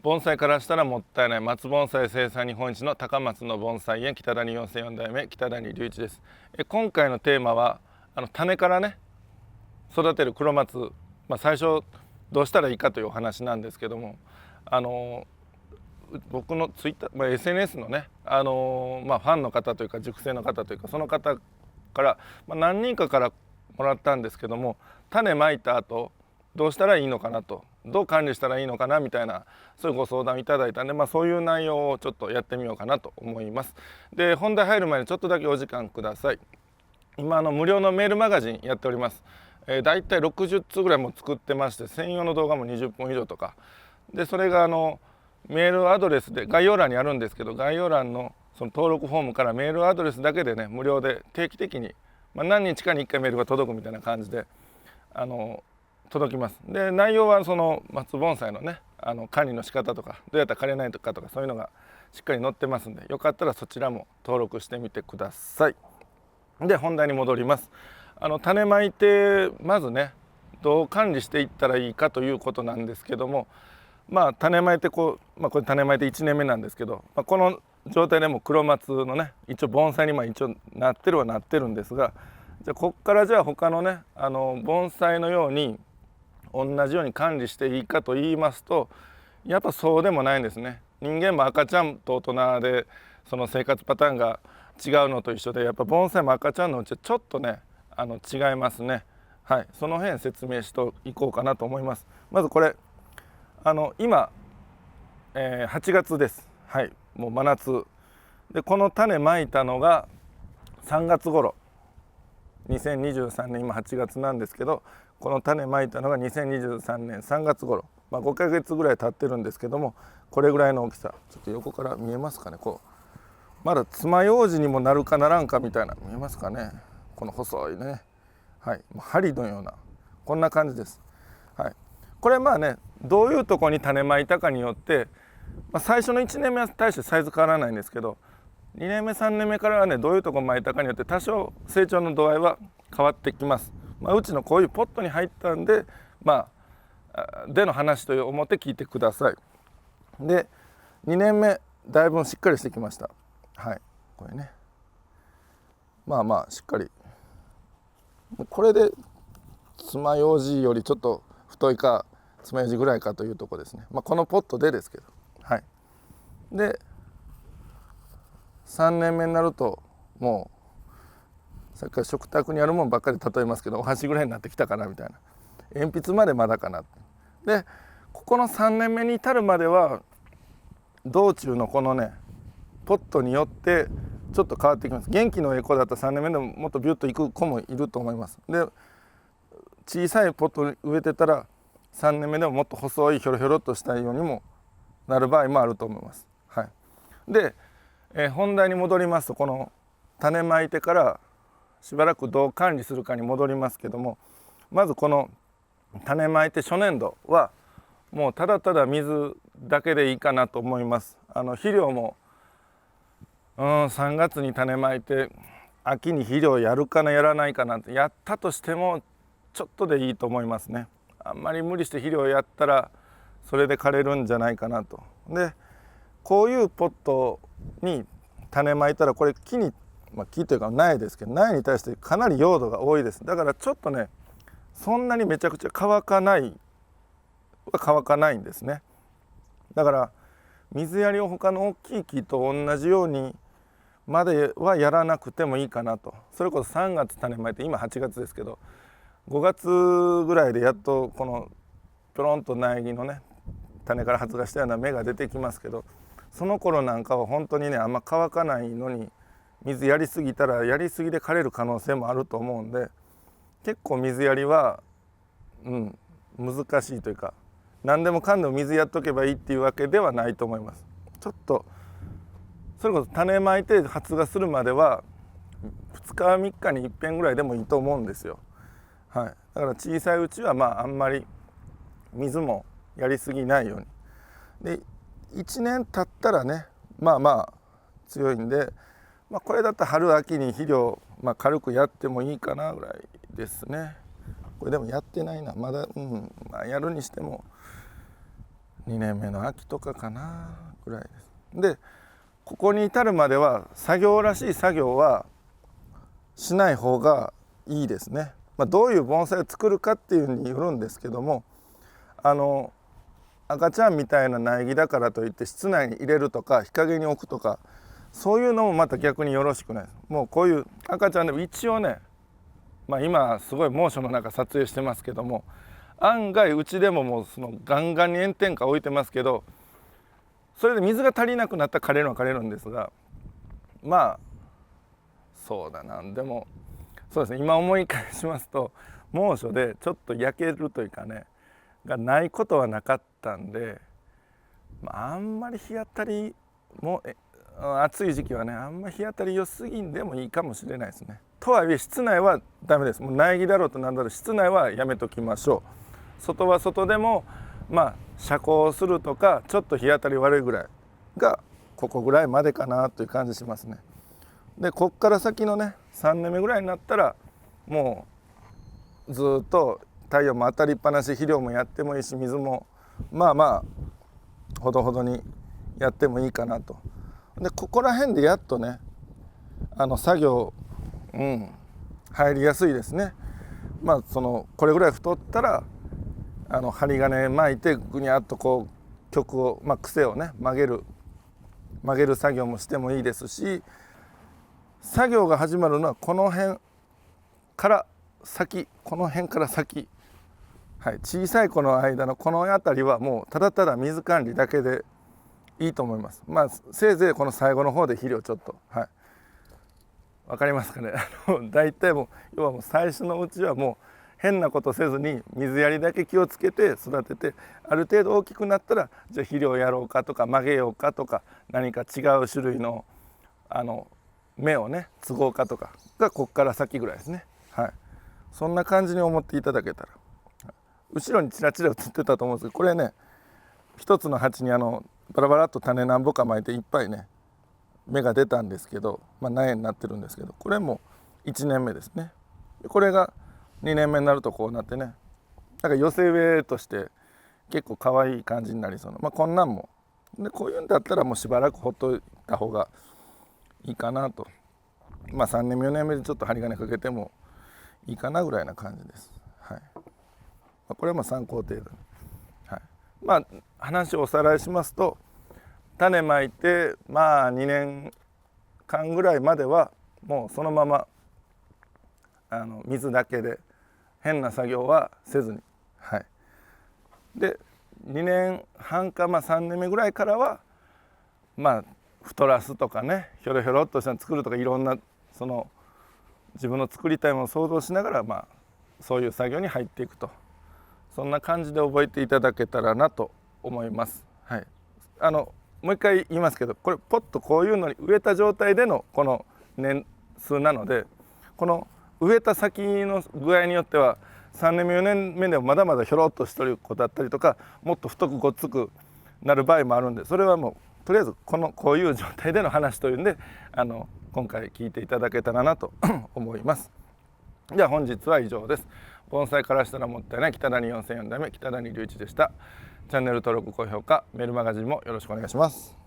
盆栽からしたらもったいない松盆栽生産日本一の高松の盆栽園北谷4004代目北谷隆一です。今回のテーマは種からね育てる黒松、最初どうしたらいいかというお話なんですけども、僕のツイッター、SNS のね、ファンの方というか熟成の方というかその方から、何人かからもらったんですけども、種まいた後どうしたらいいのかなと、どう管理したらいいのかなみたいな、そういうご相談いただいたんで、そういう内容をちょっとやってみようかなと思います。で、本題入る前にちょっとだけお時間ください。今無料のメールマガジンやっております。だいたい60通ぐらいも作ってまして、専用の動画も20本以上とかで、それがメールアドレスで概要欄にあるんですけど、概要欄のその登録フォームからメールアドレスだけでね、無料で定期的に、何日かに1回メールが届くみたいな感じで届きます。で、内容はその松盆栽のね管理の仕方とか、どうやったら枯れないかとか、そういうのがしっかり載ってますんで、よかったらそちらも登録してみてください。で、本題に戻ります。種まいてまずね、どう管理していったらいいかということなんですけども、種まいてこれ種まいて1年目なんですけど、この状態でも黒松のね一応盆栽に一応なってるはなってるんですが、じゃあこっからじゃあ他のね盆栽のように同じように管理していいかと言いますと、やっぱそうでもないんですね。人間も赤ちゃんと大人でその生活パターンが違うのと一緒で、やっぱ盆栽も赤ちゃんのうちはちょっとね違いますね。はい、その辺説明していこうかなと思います。まずこれ今、8月です。はい、もう真夏で、この種まいたのが3月頃、2023年今8月なんですけど、この種まいたのが2023年3月頃、5ヶ月ぐらい経ってるんですけども、これぐらいの大きさ、ちょっと横から見えますかね、こうまだ爪楊枝にもなるかならんかみたいな、見えますかね、この細いね、はい、針のようなこんな感じです。はい、これどういうとこに種まいたかによって、最初の1年目は大してサイズ変わらないんですけど、2年目3年目からはね、どういうとこまいたかによって多少成長の度合いは変わってきます。うちのこういうポットに入ったんででの話と思って聞いてください。で、2年目だいぶしっかりしてきました。はい、これね、しっかり、これで爪楊枝よりちょっと太いか爪楊枝ぐらいかというとこですね。このポットでですけど、はい。で3年目になると、もうさっきから食卓にあるもんばっかり例えますけど、お箸ぐらいになってきたかなみたいな、鉛筆までまだかな。でここの3年目に至るまでは道中のこのねポットによってちょっと変わってきます。元気のええ子だったら3年目でももっとビュッといく子もいると思います。で、小さいポットに植えてたら3年目でももっと細いひょろひょろっとしたようにもなる場合もあると思います。はい、で、本題に戻りますと、この種まいてからしばらくどう管理するかに戻りますけども、まずこの種まいて初年度はもうただただ水だけでいいかなと思います。肥料も3月に種まいて秋に肥料やるかなやらないかなってやったとしてもちょっとでいいと思いますね。あんまり無理して肥料やったらそれで枯れるんじゃないかなと。で、こういうポットに種まいたら、これ木に、木というか苗ですけど、苗に対してかなり用土が多いです。だからちょっとね、そんなにめちゃくちゃ乾かないんですね。だから水やりを他の大きい木と同じようにまではやらなくてもいいかなと。それこそ3月種まいて今8月ですけど、5月ぐらいでやっとこのぴょろんと苗木のね種から発芽したような芽が出てきますけど、その頃なんかは本当にねあんま乾かないのに水やりすぎたらやりすぎで枯れる可能性もあると思うんで、結構水やりは難しいというか、何でもかんでも水やっとけばいいっていうわけではないと思います。ちょっとそれこそ種まいて発芽するまでは2日3日に1遍ぐらいでもいいと思うんですよ。はい、だから小さいうちはあんまり水もやりすぎないように。で1年経ったらね強いんで、これだったら春秋に肥料、軽くやってもいいかなぐらいですね。これでもやってないなまだ、やるにしても2年目の秋とかかなぐらいです。でここに至るまでは作業らしい作業はしない方がいいですね。どういう盆栽を作るかっていうによるんですけども、赤ちゃんみたいな苗木だからといって室内に入れるとか日陰に置くとかそういうのもまた逆によろしくないです。もうこういう赤ちゃんでも一応ね、今すごい猛暑の中撮影してますけども、案外うちでももうそのガンガンに炎天下置いてますけど、それで水が足りなくなったら枯れるのは枯れるんですが、そうだな、でもそうですね、今思い返しますと猛暑でちょっと焼けるというかねがないことはなかったんで、あんまり日当たりも暑い時期はねあんまり日当たり良すぎんでもいいかもしれないですね。とはいえ室内はダメです。もう苗木だろうとなんだろう室内はやめときましょう。外は外でも遮光するとかちょっと日当たり悪いぐらいがここぐらいまでかなという感じしますね。でこっから先のね3年目ぐらいになったらもうずっと太陽も当たりっぱなし、肥料もやってもいいし水もほどほどにやってもいいかなと。でここら辺でやっとね作業入りやすいですね。これぐらい太ったら針金巻いてぐにゃっとこう曲を癖をね曲げる作業もしてもいいですし、作業が始まるのはこの辺から先、小さい子の間のこの辺りはもうただただ水管理だけでいいと思います。せいぜいこの最後の方で肥料ちょっとわかりますかね。だいたいもう要はもう最初のうちはもう変なことせずに水やりだけ気をつけて育てて、ある程度大きくなったらじゃあ肥料やろうかとか曲げようかとか何か違う種類の芽をね継ごうかとかがこっから先ぐらいですね。そんな感じに思っていただけたら。後ろにちらちら映ってたと思うんですけど、これね一つの鉢にバラバラっと種何ぼか巻いていっぱいね芽が出たんですけど、苗になってるんですけど、これも1年目ですね。これが2年目になるとこうなってね、寄せ植えとして結構可愛い感じになりそうな、こんなんもでこういうんだったらもうしばらくほっといた方がいいかなと。3年目4年目でちょっと針金かけてもいいかなぐらいな感じです。これは参考程度に、話をおさらいしますと、種まいて2年間ぐらいまではもうそのまま水だけで変な作業はせずに、で2年半か3年目ぐらいからは太らすとかねひょろひょろっとしたの作るとかいろんなその自分の作りたいものを想像しながらそういう作業に入っていくと、そんな感じで覚えていただけたらなと思います。もう一回言いますけど、これポッとこういうのに植えた状態でのこの年数なので、この植えた先の具合によっては3年目4年目でもまだまだひょろっとしてる子だったりとか、もっと太くごっつくなる場合もあるんで、それはもうとりあえずこういう状態での話というんで今回聞いていただけたらなと思います。じゃあ本日は以上です。盆栽からしたらもったいない北谷4004代目北谷隆一でした。チャンネル登録高評価メールマガジンもよろしくお願いします。